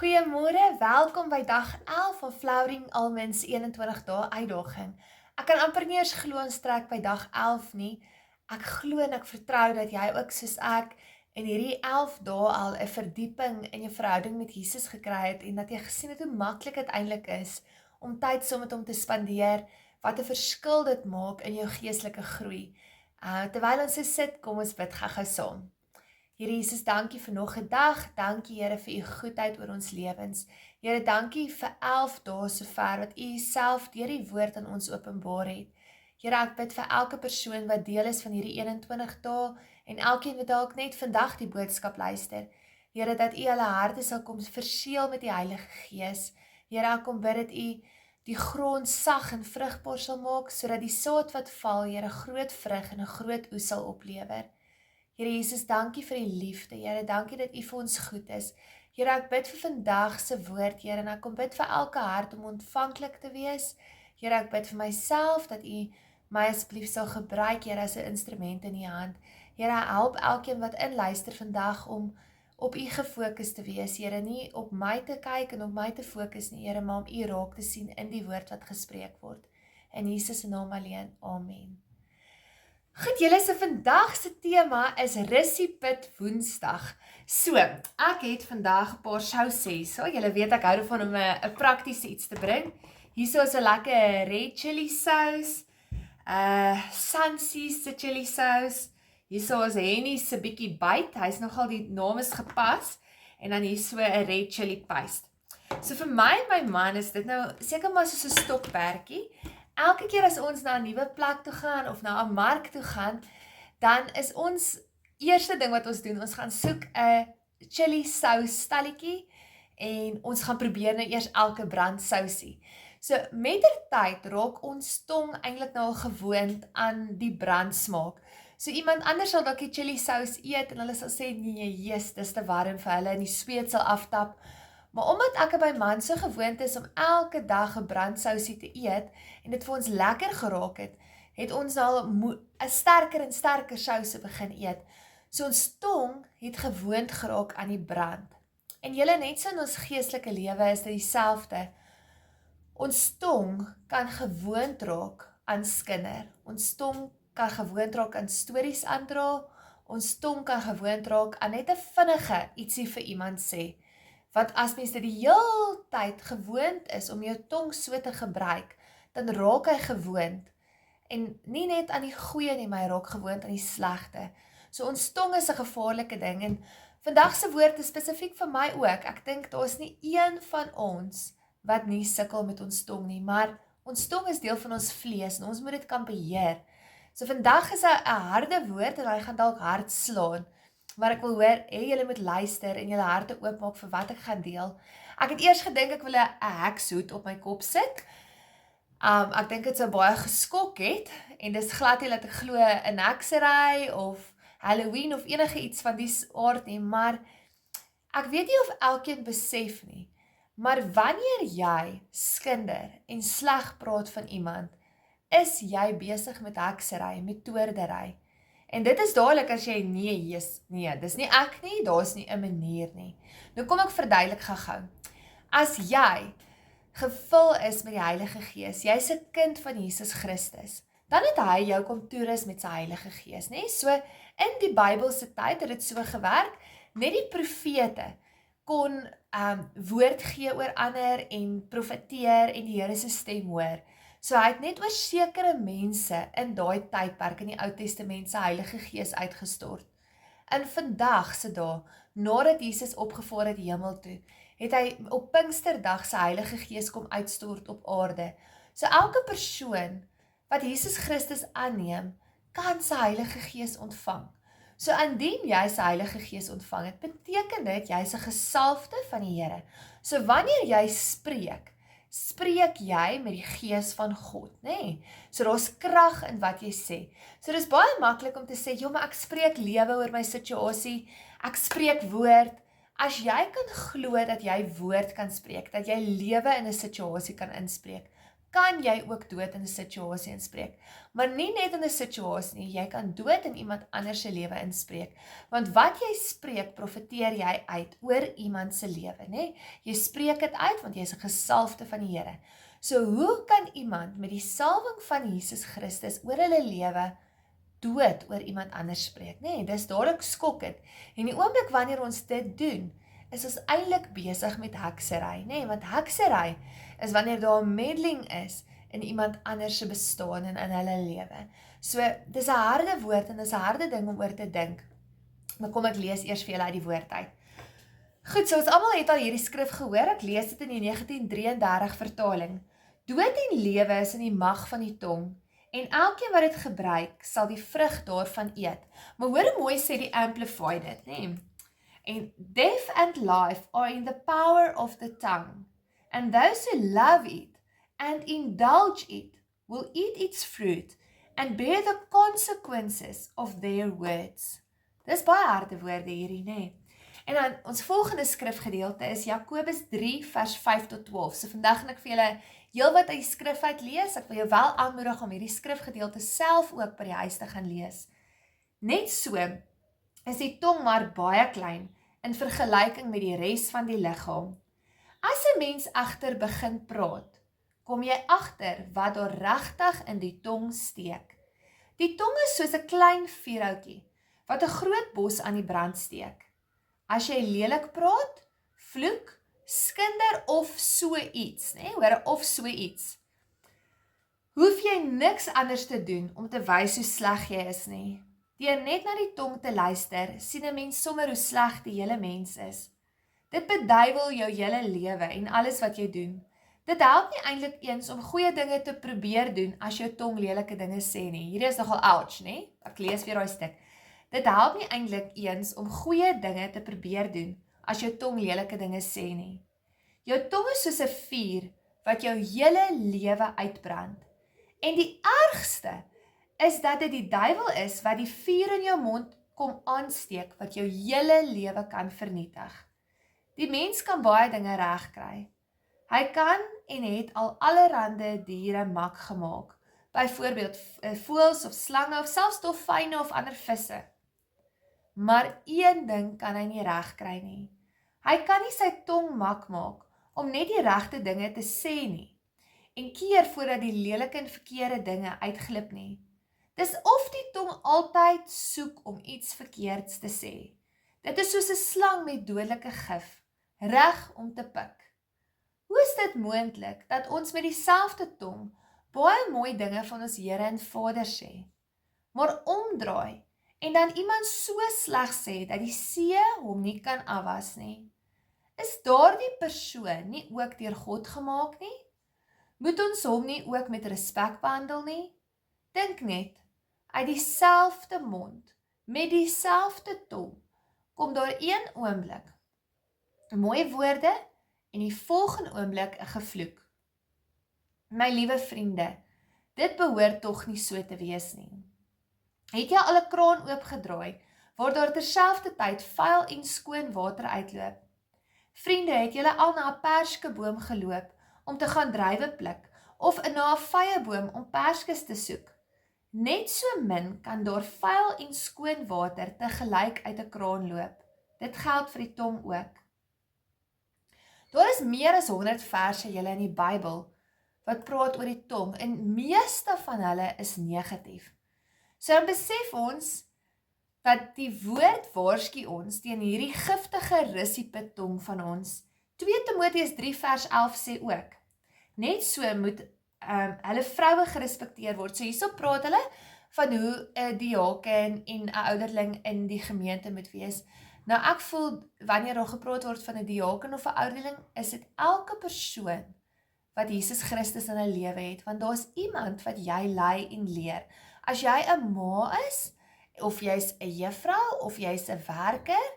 Goeiemôre, welkom by dag 11 van Flowering Almonds 21 dae uitdaging. Ek kan amper nie eers glo ons trek by dag 11 nie. Ek glo en ek vertrou dat jy ook soos ek in hierdie 11 dae al 'n verdieping in jou verhouding met Jesus gekry het en dat jy gesien het hoe maklik dit eintlik is om tyd saam met hom te spandeer, wat 'n verskil dit maak in jou geestelike groei. Terwyl ons so sit, kom ons bid gou-gou saam. Here Jesus, dankie vir nog 'n dag. Dankie Here vir u goedheid oor ons lewens. Here, dankie vir 11 dae sover wat u self deur die woord aan ons openbaar het. Here, ek bid vir elke persoon wat deel is van hierdie 21 dae en elkeen wat dalk net vandag die boodskap luister. Here, dat u hulle harte sal kom verseël met die Heilige Gees. Here, ek kom bid dat u die grond sag en vrugbaar sal maak sodat die saad wat val, Here, groot vrug en 'n groot oes sal oplewer. Here Jesus, dankie vir die liefde, Here, dankie dat u vir ons goed is. Here, ek bid vir vandag se woord, Here, en ek kom bid vir elke hart om ontvanklik te wees. Here, ek bid vir myself, dat u my asseblief sal gebruik, Here, as 'n instrument in u hand. Here, help elkeen wat inluister vandag om op u gefokus te wees, Here, nie op my te kyk en op my te fokus nie, Here, maar om u raak te sien in die woord wat gespreek word. In Jesus se naam alleen, amen. Goed, julle, so vandag se tema is Russiepit Woensdag. So, ek het vandag 'n paar sausies. So, julle weet ek hou daarvan om 'n praktiese iets te bring. Hierso is 'n lekker red chili sous, Sansi se chili sous. Hierso is Henny se bietjie byt. Hy's nogal die naam is gepas en dan hierso 'n red chili paste. So vir my en my man is dit nou seker maar soos 'n stokperdjie. Elke keer as ons na 'n nuwe plek toe gaan of na 'n mark toe gaan, dan is ons eerste ding wat ons doen, ons gaan soek 'n chili sous stalletjie en ons gaan probeer nou eers elke brandsousie. So mettertyd raak ons tong eintlik nou al gewoond aan die brandsmaak. So iemand anders sal dalk die chili sous eet en hulle sal sê nee, Jesus, dis te warm vir hulle en die sweet sal aftap. Maar omdat ek en my man so gewoond is om elke dag 'n brandsousie te eet en dit vir ons lekker geraak het, het ons al 'n sterker en sterker souse begin eet. So ons tong het gewoond geraak aan die brand. En julle, net so in ons geestelike lewe is dit dieselfde. Ons tong kan gewoond raak aan skinder. Ons tong kan gewoond raak aan stories aandra. Ons tong kan gewoond raak aan net 'n vinnige ietsie vir iemand sê. Want as mens dit die hele tyd gewoond is om jou tong so te gebruik, dan raak hy gewoond. En nie net aan die goeie nie, maar hy raak gewoond aan die slegte. So ons tong is 'n gevaarlike ding en vandag se woord is spesifiek vir my ook. Ek dink daar is nie een van ons wat nie sukkel met ons tong nie, maar ons tong is deel van ons vlees en ons moet dit kan beheer. So vandag is 'n harde woord en hy gaan dalk hard slaan. Maar ek wil hoor, julle moet luister en julle harte oopmaak vir wat ek gaan deel. Ek het eers gedink ek wil 'n hekshoed op my kop sit. Ek dink dit sou baie geskok het en dis glad nie dat ek glo 'n heksery of Halloween of enige iets van die aard nie, maar ek weet nie of elkeen besef nie. Maar wanneer jy skinder en sleg praat van iemand, is jy besig met heksery, met toordery. En dit is dadelik as jy nee, dis nie ek nie, daar is nie 'n manier nie. Nou kom ek verduidelik gou-gou. As jy gevul is met die Heilige Gees, jy's 'n kind van Jesus Christus, dan het hy jou kom toerus met sy Heilige Gees, nê? So in die Bybelse tyd het dit so gewerk, net die profete kon woord gee oor ander en profeteer en die Here se stem hoor. So hy het net oor sekere mense in daai tydperk in die Ou Testament se Heilige Gees uitgestort. In vandag se dae, nadat Jesus opgevaar het hemel toe, het hy op Pinksterdag sy Heilige Gees kom uitstort op aarde. So elke persoon wat Jesus Christus aanneem, kan sy Heilige Gees ontvang. So indien jy sy Heilige Gees ontvang het, beteken dit jy's 'n gesalfde van die Here. So wanneer jy spreek jy met die Gees van God, nê? So daar's krag in wat jy sê. So dis baie maklik om te sê, "Jo, maar ek spreek lewe oor my situasie. Ek spreek woord." As jy kan glo dat jy woord kan spreek, dat jy lewe in 'n situasie kan inspreek, kan jy ook dood in 'n situasie inspreek. Maar nie net in 'n situasie nie, jy kan dood in iemand anders se lewe inspreek. Want wat jy spreek, profeteer jy uit oor iemand se lewe, nê? Jy spreek dit uit want jy is 'n gesalfde van die Here. So hoe kan iemand met die salwing van Jesus Christus oor hulle lewe dood oor iemand anders spreek, nê? Dis dadelik skokkend. En die oomblik wanneer ons dit doen, is ons eintlik besig met heksery, nê? Want heksery is wanneer daar 'n meddling is in iemand anders se bestaan en in hulle lewe. So, dis 'n harde woord en dis 'n harde ding om oor te dink. Maar kom ek lees eers vir julle uit die woord uit. Goed, so ons almal het al hierdie skrif gehoor. Ek lees dit in die 1933 vertaling. Dood en lewe is in die mag van die tong. En elkeen wat dit gebruik, sal die vrug daarvan eet. Maar hoor hoe mooi sê die Amplified dit, nê? And death and life are in the power of the tongue. And those who love it and indulge it will eat its fruit and bear the consequences of their words. Dis baie harde woorde hierdie, nê? En dan ons volgende skrifgedeelte is Jakobus 3 vers 5 tot 12. So vandag gaan ek vir julle heel wat uit die skrif uit lees. Ek wil jou wel aanmoedig om hierdie skrifgedeelte self ook by die huis te gaan lees. Net so is die tong maar baie klein in vergelyking met die res van die liggaam. As 'n mens egter begin praat, kom jy agter wat daar regtig in die tong steek. Die tong is soos 'n klein vuurhoutjie wat 'n groot bos aan die brand steek. As jy lelik praat, vloek, skinder of so iets, nê? Hoor, of so iets. Hoef jy niks anders te doen om te wys hoe sleg jy is nie. Deur net na die tong te luister, sien 'n mens sommer hoe sleg die hele mens is. Dit beduiwel jou hele lewe en alles wat jy doen. Dit help nie eintlik eens om goeie dinge te probeer doen as jou tong lelike dinge sê nie. Hierdie is nogal ouch, nê? Ek lees weer daai stuk. Dit help nie eintlik eens om goeie dinge te probeer doen as jou tong lelike dinge sê nie. Jou tong is soos 'n vuur wat jou hele lewe uitbrand. En die ergste is dat dit die duiwel is wat die vuur in jou mond kom aansteek wat jou hele lewe kan vernietig. Die mens kan baie dinge regkry. Hy kan en het al allerhande diere mak gemaak. Byvoorbeeld voëls of slange of selfs dolfyne of ander visse. Maar een ding kan hy nie regkry nie. Hy kan nie sy tong mak maak om net die regte dinge te sê nie en keer voordat die lelike en verkeerde dinge uitglip nie. Dis of die tong altyd soek om iets verkeerds te sê. Dit is soos 'n slang met dodelike gif, reg om te pik. Hoe is dit moontlik dat ons met dieselfde tong baie mooi dinge van ons Here en Vader sê, maar omdraai en dan iemand so sleg sê dat die see hom nie kan afwas nie? Is daardie persoon nie ook deur God gemaak nie? Moet ons hom nie ook met respek behandel nie? Dink net, uit dieselfde mond, met dieselfde tong, kom daar een oomblik mooi woorde en die volgende oomblik 'n gevloek. My liewe vriende, dit behoort tog nie so te wees nie. Het jy al 'n kraan oopgedraai, waar daar terselfdertyd vuil en skoon water uitloop? Vriende, het julle al na 'n perskeboom geloop om te gaan druiwe pluk, of na 'n vyeboom om perskes te soek? Net so min kan daar vuil en skoon water tegelyk uit 'n kraan loop. Dit geld vir die tong ook. Daar is meer as 100 verse julle in die Bybel wat praat oor die tong en meeste van hulle is negatief. So dan besef ons dat die woord waarsku ons teen hierdie giftige rissiepit tong van ons. 2 Timoteus 3 vers 11 sê ook, net so moet hulle vroue gerespekteer word. So hierso praat hulle van hoe 'n diaken en 'n ouderling in die gemeente moet wees. Nou ek voel, wanneer daar gepraat word van 'n diaken of 'n ouderling, is dit elke persoon wat Jesus Christus in 'n lewe het, want daar's iemand wat jy lei en leer. As jy 'n ma is, of jy's 'n juffrou, of jy's 'n werker,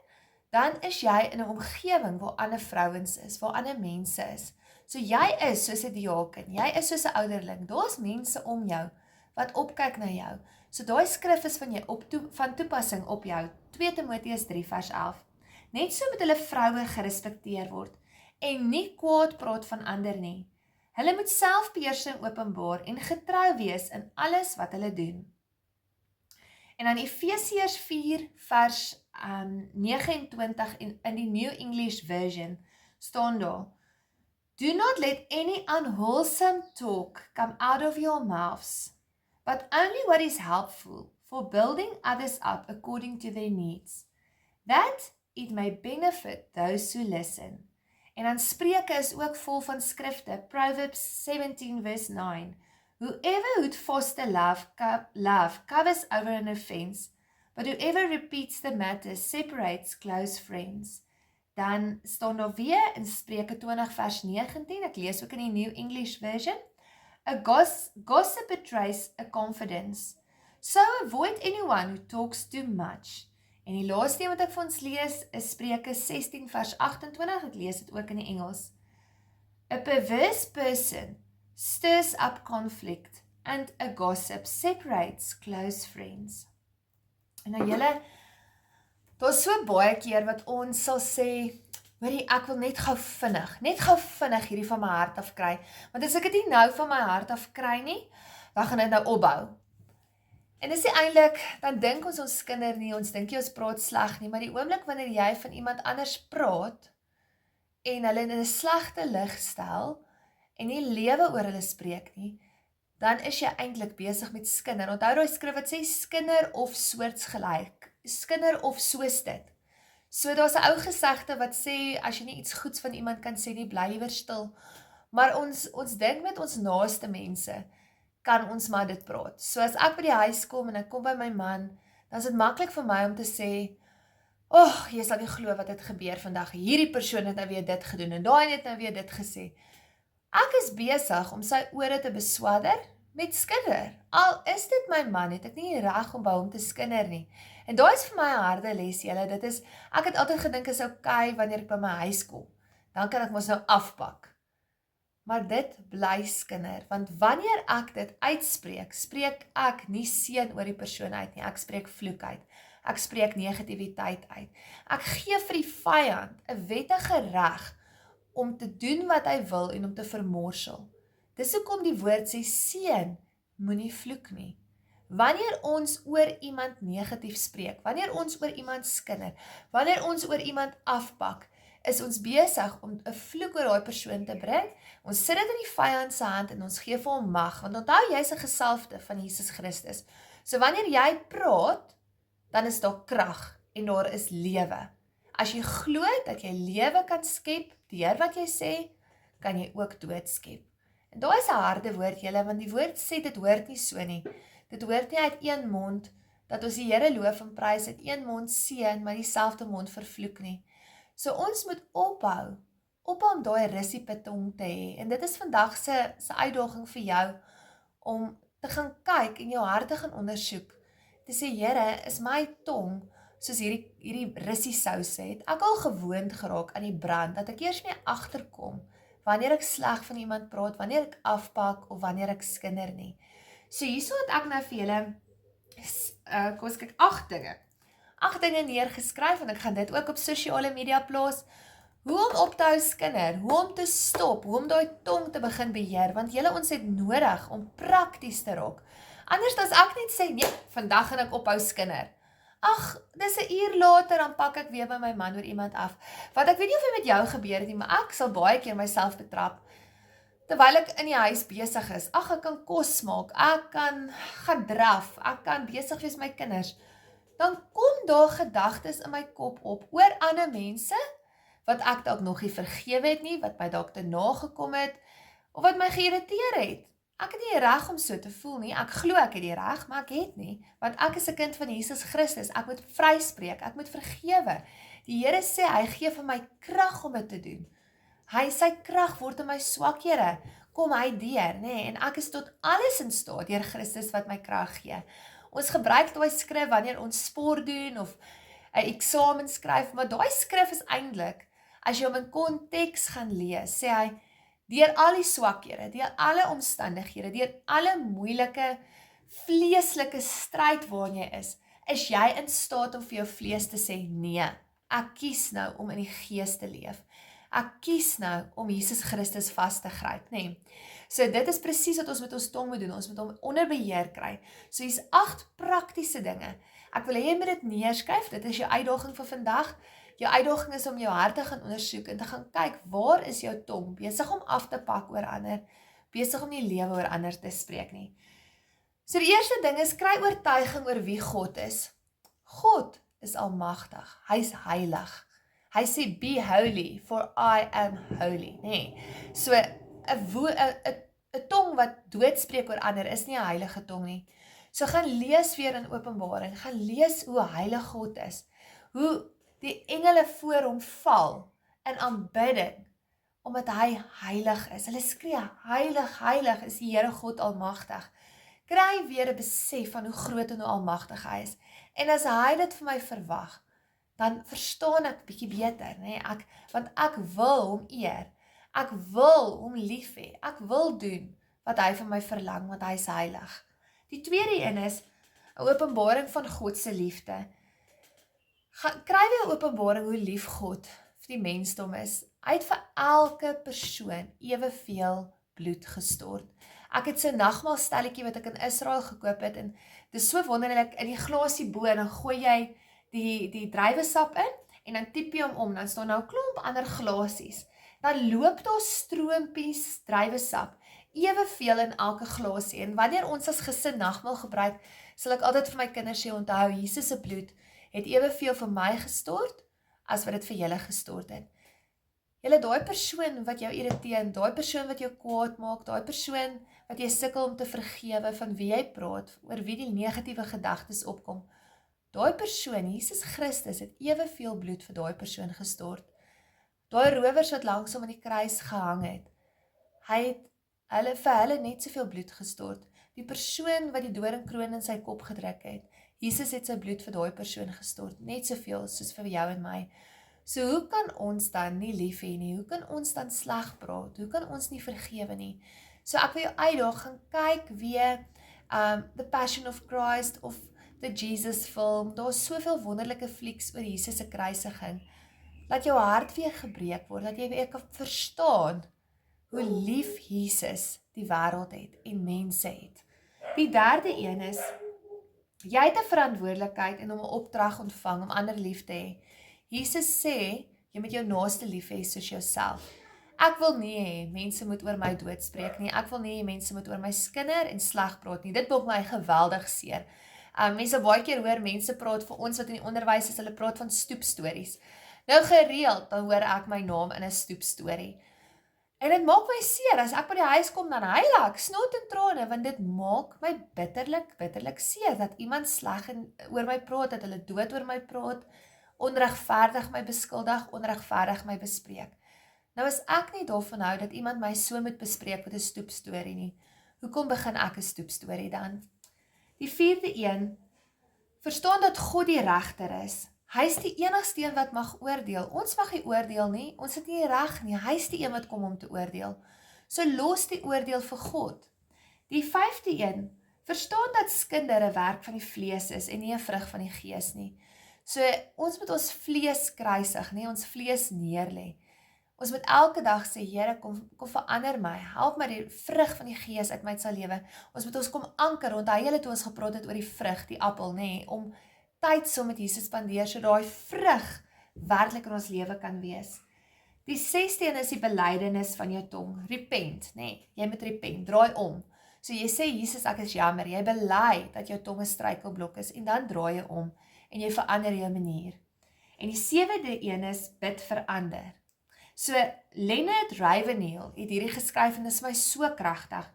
dan is jy in 'n omgewing waar ander vrouens is, waar ander mense is. So jy is soos 'n diaken, jy is soos 'n ouderling, daar's mense om jou, wat opkyk na jou. So daai skrif is van toepassing op jou, 2 Timoteus 3 vers 11. Net so moet hulle vroue gerespekteer word, en nie kwaad praat van ander nie. Hulle moet selfbeheersing openbaar en getrou wees in alles wat hulle doen. En dan Efesiërs 4 vers 29 in die New English Version staan daar, Do not let any unwholesome talk come out of your mouths, but only what is helpful for building others up according to their needs, that it may benefit those who listen. En dan Spreuke is ook vol van skrifte, Proverbs 17 verse 9, Whoever would foster love covers over an offense, but whoever repeats the matter separates close friends. Dan staan daar weer in Spreuke 20 vers 19, ek lees ook in die New English Version, A gossip betrays a confidence, so avoid anyone who talks too much. En die laaste een wat ek vir ons lees is Spreuke 16 vers 28, ek lees dit ook in die Engels. A perverse person stirs up conflict and a gossip separates close friends. En nou julle, daar is so baie keer wat ons sal sê, hoorie, ek wil net gou vinnig hierdie van my hart af kry, want as ek dit nie nou van my hart af kry nie, dan gaan dit nou opbou. En dis nie eintlik, dan dink ons kinder nie, ons dink jy ons praat sleg nie, maar die oomblik wanneer jy van iemand anders praat, en hulle in 'n slegte lig stel, en nie lewe oor hulle spreek nie, dan is jy eintlik besig met skinder. Onthou daai skrif wat sê skinder of soortgelyk, skinder of soos dit. So daar's 'n ou gesegde wat sê, as jy nie iets goeds van iemand kan sê nie, bly liewer stil. Maar ons dink met ons naaste mense, kan ons maar dit praat. So as ek by die huis kom en ek kom by my man, dan is dit maklik vir my om te sê, jy sal nie glo wat het gebeur vandag, hierdie persoon het nou weer dit gedoen, en daai het nou weer dit gesê. Ek is besig om sy ore te beswadder met skinder. Al is dit my man, het ek nie reg om by hom te skinder nie. En daai is vir my 'n harde les, julle. Ek het altyd gedink is okay wanneer ek by my huis kom. Dan kan ek mos nou afpak. Maar dit bly skinder, want wanneer ek dit uitspreek, spreek ek nie seën oor die persoon uit nie. Ek spreek vloek uit. Ek spreek negativiteit uit. Ek gee vir die vyand 'n wettige reg om te doen wat hy wil en om te vermorsel. Dis hoekom die woord sê, seën, moenie vloek nie. Wanneer ons oor iemand negatief spreek, wanneer ons oor iemand skinder, wanneer ons oor iemand afpak, is ons besig om 'n vloek oor daai persoon te bring. Ons sit dit in die vyand se hand en ons gee vir hom mag, want onthou jy's 'n gesalfde van Jesus Christus. So wanneer jy praat, dan is daar krag en daar is lewe. As jy glo dat jy lewe kan skep, deur wat jy sê, kan jy ook dood skep. En daai is 'n harde woord, julle, want die woord sê dit hoort nie so nie. Dit hoort nie uit een mond, dat ons die Here loof en prys, uit een mond seën, maar dieselfde mond vervloek nie. So ons moet ophou om daai russiepitong te hê. En dit is vandag se uitdaging vir jou, om te gaan kyk en jou hart te gaan ondersoek. Te sê, Here, is my tong, soos hierdie russiesous het, ek al gewoond geraak aan die brand, dat ek eers nie agterkom, wanneer ek sleg van iemand praat, wanneer ek afpak, of wanneer ek skinder nie. So hierso het ek nou vir julle, kom ons kyk, 8 dinge neergeskryf, en ek gaan dit ook op sosiale media plaas, hoe om op te hou skinder, hoe om te stop, hoe om daai tong te begin beheer, want julle ons het nodig om prakties te raak. Anders as ek net sê, nee, vandag gaan ek ophou skinder. Ag, dis 'n uur later, dan pak ek weer by my man oor iemand af. Want ek weet nie of dit met jou gebeur het nie, maar ek sal baie keer myself betrap, terwyl ek in die huis besig is. Ag, ek kan kos maak, ek kan gaan draf, ek kan besig wees met my kinders. Dan kom daar gedagtes in my kop op, oor ander mense, wat ek dalk nog nie vergewe het nie, wat my dalk te nagekom het, of wat my geïrriteer het. Ek het nie reg om so te voel nie, ek glo ek het die reg, maar ek het nie, want ek is 'n kind van Jesus Christus, ek moet vryspreek, ek moet vergewe. Die Here sê, hy gee vir my krag om dit te doen. Sy krag word in my swakhede, kom hy deur, nê, en ek is tot alles in staat deur Christus wat my krag gee. Ons gebruik daai skrif wanneer ons sport doen, of 'n eksamen skryf, maar daai skrif is eintlik, as jy hom in konteks gaan lees, sê hy, deur al die swakhede, deur alle omstandighede, deur alle moeilike, vleeslike stryd waarin jy is jy in staat om vir jou vlees te sê, nee, ek kies nou om in die gees te leef. Ek kies nou om Jesus Christus vas te gryp, nê. So dit is presies wat ons met ons tong moet doen, ons moet hom onder beheer kry. So hier's 8 praktiese dinge. Ek wil hê jy moet dit neerskryf, dit is jou uitdaging vir vandag. Jou uitdaging is om jou hart te gaan ondersoek en te gaan kyk, waar is jou tong besig om af te pak oor ander, besig om nie lewe oor ander te spreek nie. So die eerste ding is, kry oortuiging oor wie God is. God is almagtig, hy is heilig. Hy sê, be holy, for I am holy, nee. So, 'n tong wat dood spreek oor ander is nie 'n heilige tong nie. So gaan lees weer in Openbaring, gaan lees hoe heilig God is, hoe die engele voor hom val in aanbidding, omdat hy heilig is. Hulle skree, heilig, heilig is die Here God almagtig. Kry weer 'n besef van hoe groot en hoe almagtig hy is. En as hy dit vir my verwag, dan verstaan ek bietjie beter, nee, want ek wil hom eer. Ek wil hom lief hê. Ek wil doen wat hy van my verlang, want hy is heilig. Die tweede een is 'n openbaring van God se liefde. Kry weer 'n openbaring hoe lief God vir die mensdom is. Hy het vir elke persoon eweveel bloed gestort. Ek het so 'n nagmaalstelletjie wat ek in Israel gekoop het, en dit is so wonderlik, in die glasie bo, dan gooi jy die druiwesap in, en dan tiep jy hom om, dan staan nou 'n klomp ander glasies. Dan loop daar stroompies druiwesap, eweveel in elke glasie, en wanneer ons as gesin nagmaal gebruik, sal ek altyd vir my kinders sê, onthou, Jesus se bloed het eweveel vir my gestort, as wat dit vir julle gestort het. Julle, daai persoon wat jou irriteer, daai persoon wat jou kwaad maak, daai persoon wat jy sukkel om te vergewe, van wie jy praat, oor wie die negatiewe gedagtes opkom, daai persoon, Jesus Christus, het eweveel bloed vir daai persoon gestort. Daai rowers wat langs hom aan die kruis gehang het, hy het vir hulle net soveel bloed gestort. Die persoon wat die doringkroon in sy kop gedruk het, Jesus het sy bloed vir daai persoon gestort, net soveel soos vir jou en my. So hoe kan ons dan nie lief hê nie? Hoe kan ons dan sleg praat? Hoe kan ons nie vergewe nie? So ek wil jou uitdaag, gaan kyk weer The Passion of Christ of The Jesus film. Daar is soveel wonderlike flieks oor Jesus se kruisiging. Laat jou hart weer gebreek word, dat jy weer kan verstaan hoe lief Jesus die wêreld het en mense het. Die derde een is, jy het 'n verantwoordelikheid en om 'n opdrag ontvang om ander lief te hê. Jesus sê, jy moet jou naaste lief hê soos jouself. Ek wil nie hê mense moet oor my doodspreek nie. Ek wil nie hê mense moet oor my skinder en sleg praat nie. Dit maak my geweldig seer. Mense baie keer hoor mense praat vir ons wat in die onderwys is, hulle praat van stoepstories. Nou gereeld, dan hoor ek my naam in 'n stoepstorie. En dit maak my seer, as ek by die huis kom, dan huil ek, snot en trane, want dit maak my bitterlik seer, dat iemand sleg oor my praat, dat hulle dood oor my praat, onregverdig my beskuldig, onregverdig my bespreek. Nou as ek nie daarvan hou, dat iemand my so moet bespreek met 'n stoepstorie nie, hoekom begin ek 'n stoepstorie dan? Die vierde een, verstaan dat God die regter is. Hy is die enigste een wat mag oordeel. Ons mag nie oordeel nie, ons het nie reg nie. Hy is die een wat kom om te oordeel. So los die oordeel vir God. Die vyfde een, verstaan dat skinder 'n werk van die vlees is en nie 'n vrug van die gees nie. So ons moet ons vlees kruisig, nie ons vlees neerlê. Ons moet elke dag sê, Here, kom verander my, help my die vrug van die gees uit my sal lewe. Ons moet ons kom anker, onthou julle toe ons gepraat het oor die vrug, die appel, nê, om tyd saam met Jesus spandeer, so daai vrug werklik in ons lewe kan wees. Die 6de een is die belydenis van jou tong, repent, nê, jy moet repent, draai om. So jy sê, Jesus, ek is jammer, jy bely dat jou tong 'n struikelblok is, en dan draai jy om, en jy verander jou manier. En die 7de een is, bid verander. So, Leonard Ravenhill het hierdie geskryf, en dit is my so kragtig.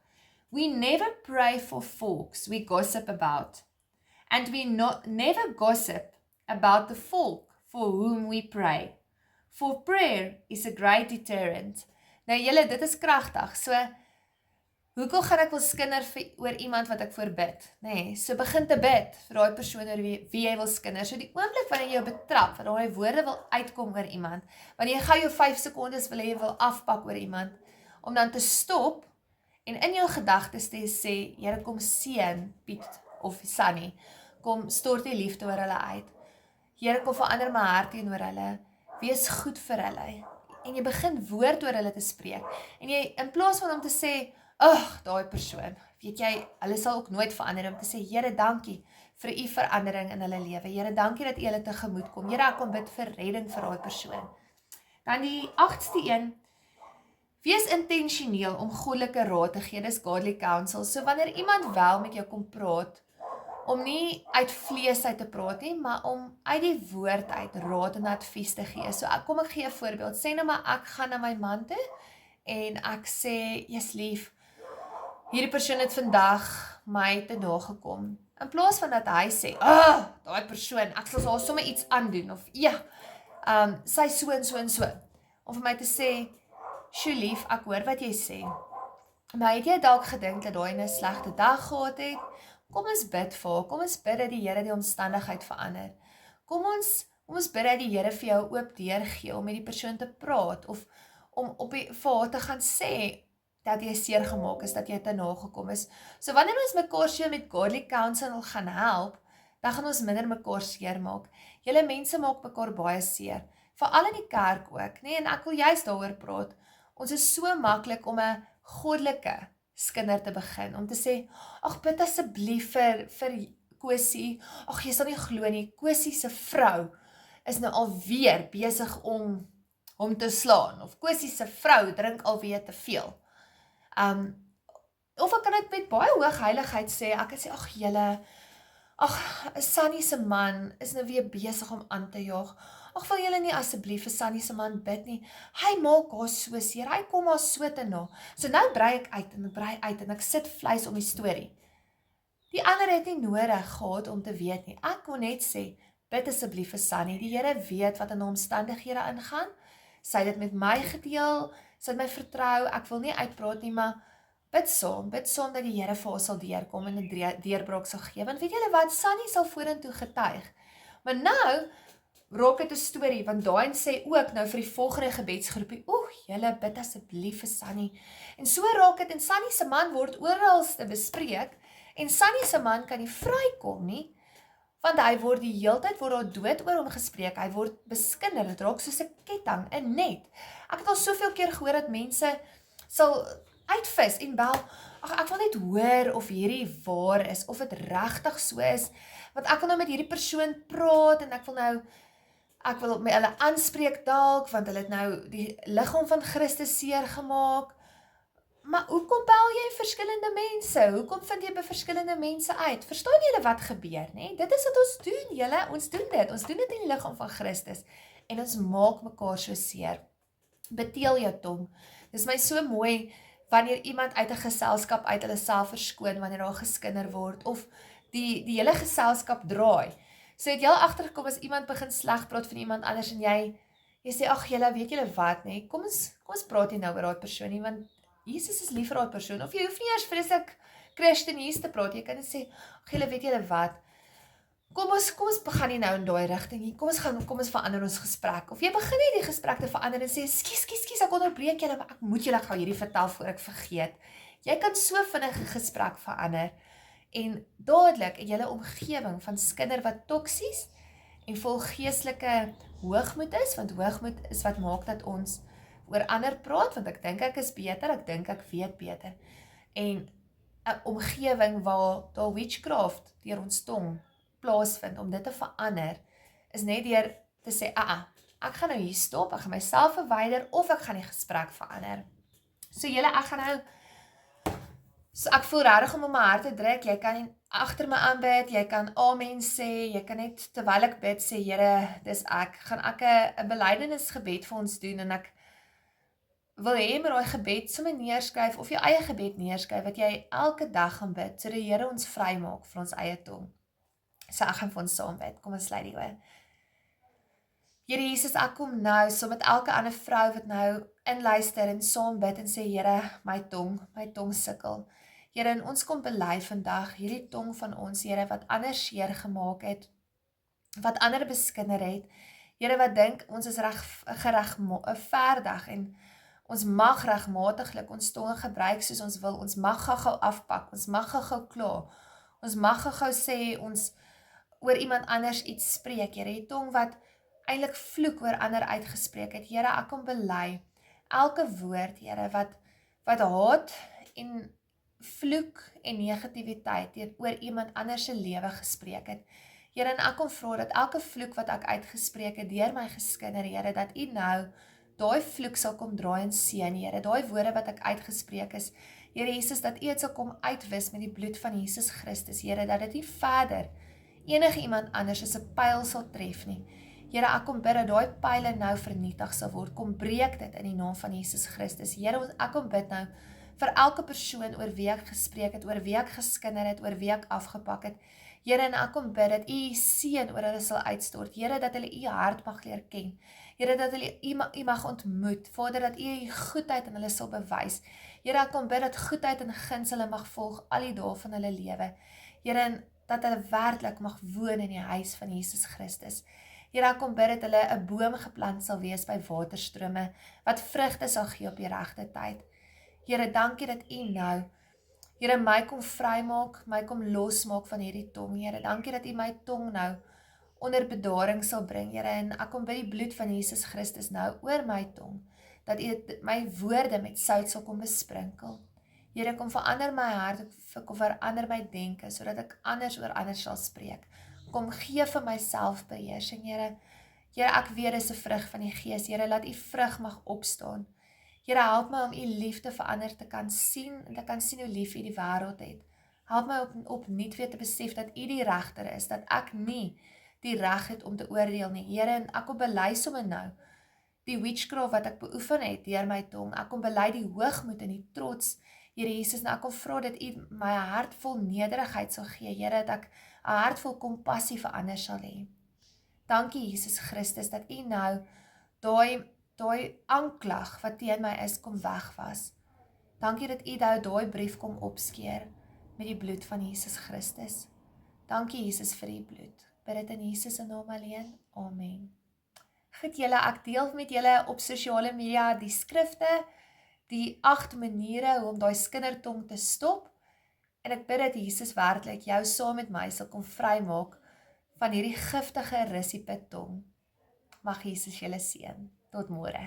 We never pray for folks we gossip about. And we never gossip about the folk for whom we pray. For prayer is a great deterrent. Nou julle, dit is kragtig. So, hoekom gaan ek wil skinder oor iemand wat ek voorbid? Nee, so begin te bid vir daai persoon oor wie jy wil skinder. So die oomblik wanneer jy jou betrap, wanneer daai woorde wil uitkom oor iemand, wanneer jy gou jou 5 sekondes wil hê, wil afpak oor iemand, om dan te stop en in jou gedagtes te sê, Here, kom seën Piet of Sunny. Kom stort die liefde oor hulle uit. Here, kom verander my hart teenoor hulle. Wees goed vir hulle. en jy begin woord oor hulle te spreek, en jy, in plaas van om te sê, ag, daai persoon, weet jy, hulle sal ook nooit verander, om te sê, Here, dankie vir u verandering in hulle lewe, Here, dankie dat u hulle tegemoet kom, Here, ek kom bid vir redding vir daai persoon. Dan die 8ste een, wees intentioneel om goddelike raad te gee, dis godly counsel, so wanneer iemand wel met jou kom praat, om nie uit vlees uit te praat nie, maar om uit die woord uit raad en advies te gee. So kom ek gee 'n voorbeeld. Sê nou maar ek gaan na my man toe en ek sê, "Jesus lief, hierdie persoon het vandag my te nagekom." In plaas van dat hy sê, daai persoon, ek sal haar sommer iets aandoen of ja, sy so en so en so. Om vir my te sê, "Sjoe lief, ek hoor wat jy sê. Maar het jy dalk gedink dat daai 'n slegte dag gehad het? Kom ons bid vir haar, kom ons bid dat die Here die omstandigheid verander. Kom ons bid dat die Here vir jou oop deur gee om met die persoon te praat, of om vir haar te gaan sê, dat jy seer gemaak is, dat jy te nagekom is. So wanneer ons mekaar so met godly counsel gaan help, dan gaan ons minder mekaar seer maak. Julle mense maak mekaar baie seer, veral in die kerk ook, nee, en ek wil juist daaroor praat. Ons is so maklik om 'n goddelike skinder te begin, om te sê, ag bid asseblief vir Kosie, ag jy sal nie glo nie, Kosie se vrou is nou alweer besig om hom te slaan, of Kosie se vrou drink alweer te veel. Of ek kan dit met baie hoë heiligheid sê, ek kan sê, ag julle, Sunny se man is nou weer besig om aan te jaag, ag wil julle nie asseblief vir Sunny se man bid nie, hy maak haar so seer, hy kom haar so te na, so nou brei ek uit en ek sit vleis om die storie. Die ander het nie nodig gehad om te weet nie, ek kon net sê, bid asseblief vir Sunny, die Here weet wat in omstandighede ingaan, sy het dit met my gedeel, sy het my vertrou, ek wil nie uitpraat nie, maar bid saam dat die Here vir haar sal deurkom en 'n deurbraak sal gee, want weet julle wat, Sunny sal vorentoe getuig, maar nou, raak dit 'n storie, want Dain sê ook nou vir die volgende gebedsgroepie, julle bid asseblief vir Sunny, en so raak dit, en Sunny se man word oralste bespreek, en Sunny se man kan nie vrykom nie, want hy word die heeltyd daar dood oor hom gespreek, hy word beskinder, dit raak soos 'n ketting, 'n net. Ek het al soveel keer gehoor dat mense sal uitvis en bel, ek wil net hoor of hierdie waar is, of dit regtig so is, want ek wil nou met hierdie persoon praat, en ek wil met hulle aanspreek dalk, want hulle het nou die liggaam van Christus seer gemaak, maar hoekom bel jy verskillende mense? Hoekom vind jy by verskillende mense uit? Verstaan julle wat gebeur, nee? Dit is wat ons doen, julle, ons doen dit in die liggaam van Christus, en ons maak mekaar so seer. Beteel jou tong, dis my so mooi, wanneer iemand uit 'n geselskap uit hulle self verskoon, wanneer daar geskinder word, of die hele geselskap draai. So het jy al agtergekom as iemand begin sleg praat van iemand anders, en jy sê, ag julle, weet julle wat, nee, kom ons praat nie nou oor daai persoon nie, want Jesus is lief vir daai persoon, of jy hoef nie eers vreeslik Christenies te praat, jy kan net sê, ag julle, weet julle wat, kom ons begin nie nou in daai rigting nie, kom ons verander ons gesprek, of jy begin nie die gesprek te verander, en sê, skies, ek onderbreek julle, maar ek moet julle gou hierdie vertel voor ek vergeet. Jy kan so vinnig 'n gesprek verander, en dadelik in julle omgewing van skinder wat toksies, en vol geestelike hoogmoed is, want hoogmoed is wat maak dat ons oor ander praat, want ek dink ek is beter, ek dink ek weet beter, en 'n omgewing waar daar witchcraft deur ons tong plaasvind, om dit te verander, is net deur te sê, ek gaan nou hier stop, ek gaan myself verwyder, of ek gaan die gesprek verander. So julle, ek voel regtig om my hart te druk, jy kan agter my aanbid, jy kan amen sê, jy kan net, terwyl ek bid, sê, Here, dis gaan ek 'n belydenisgebed vir ons doen, en ek wil hê met daai gebed sommer neerskryf, of jou eie gebed neerskryf, wat jy elke dag gaan bid, so die Here ons vry maak vir ons eie tong. So ek gaan vir ons saam bid, kom ons sluit die oë. Here Jesus, ek kom nou, so met elke ander vrou wat nou inluister en saam bid en sê, Here, my tong sukkel. Here, en ons kom bely vandag, hierdie tong van ons, Here, wat ander seer gemaak het, wat ander beskinder het, Here, wat dink, ons is verdig, en ons mag regmatiglik ons tonge gebruik soos ons wil, ons mag gou afpak, ons mag gou kla, ons mag gou sê, ons oor iemand anders iets spreek, Here, die tong wat eintlik vloek oor ander uitgespreek het. Here, ek kom bely elke woord, Here, wat haat en vloek en negativiteit oor iemand anders se lewe gespreek het. Here, en ek kom vra dat elke vloek wat ek uitgespreek het deur my geskinder, Here, dat U nou daai vloek sal kom draai en seën, Here, daai woorde wat ek uitgespreek is, Here Jesus, dat U dit sal kom uitwis met die bloed van Jesus Christus, Here, dat dit nie verder enige iemand anders as 'n pyl sal tref nie. Here, ek kom bid dat daai pyle nou vernietig sal word. Kom breek dit in die naam van Jesus Christus. Here, ek kom bid nou vir elke persoon oor wie ek gespreek het, oor wie ek geskinder het, oor wie ek afgepak het. Here, en ek kom bid dat U seën oor hulle sal uitstort. Here, dat hulle U hart mag leer ken. Here, dat hulle U mag ontmoet. Vader, dat U U goedheid in hulle sal bewys. Here, ek kom bid dat goedheid en guns hulle mag volg al die dae van hulle lewe. Here, en dat hulle werklik mag woon in die huis van Jesus Christus. Here, ek kom bid dat hulle 'n boom geplant sal wees by waterstrome, wat vrugte sal gee op die regte tyd. Here, dankie dat U nou, Here, my kom vrymaak, my kom losmaak van hierdie tong. Here, dankie dat U my tong nou onder bedaring sal bring, Here, en ek kom bid die bloed van Jesus Christus nou oor my tong, dat U my woorde met sout sal kom besprinkel. Here, kom verander my hart, kom verander my denke, sodat ek anders oor anders sal spreek. Kom gee vir myself beheersing, Here. Here, ek weet dis 'n vrug van die Gees. Here, laat U vrug mag opstaan. Here, help my om U liefde verander te kan sien, en te kan sien hoe lief U die wêreld het. Help my opnuut weer te besef dat U die regter is, dat ek nie die reg het om te oordeel nie. Here, en ek kom bely sommer nou die witchcraft wat ek beoefen het deur my tong. Ek kom bely die hoogmoed en die trots. Here Jesus, en ek kom vra dat U my hart vol nederigheid sal gee. Here, dat ek 'n hart vol kompassie vir ander sal hê. Dankie Jesus Christus dat U nou daai aanklag wat teen my is kom wegwas. Dankie dat U nou daai brief kom opskeer met die bloed van Jesus Christus. Dankie Jesus vir U bloed. Bid dit in Jesus se naam alleen. Amen. Goed julle, ek deel met julle op sosiale media die skrifte, die 8 maniere hoe om daai skindertong te stop. En ek bid dat Jesus werklik jou saam met my sal kom vrymaak van hierdie giftige rissiepit tong. Mag Jesus julle seën. Tot môre.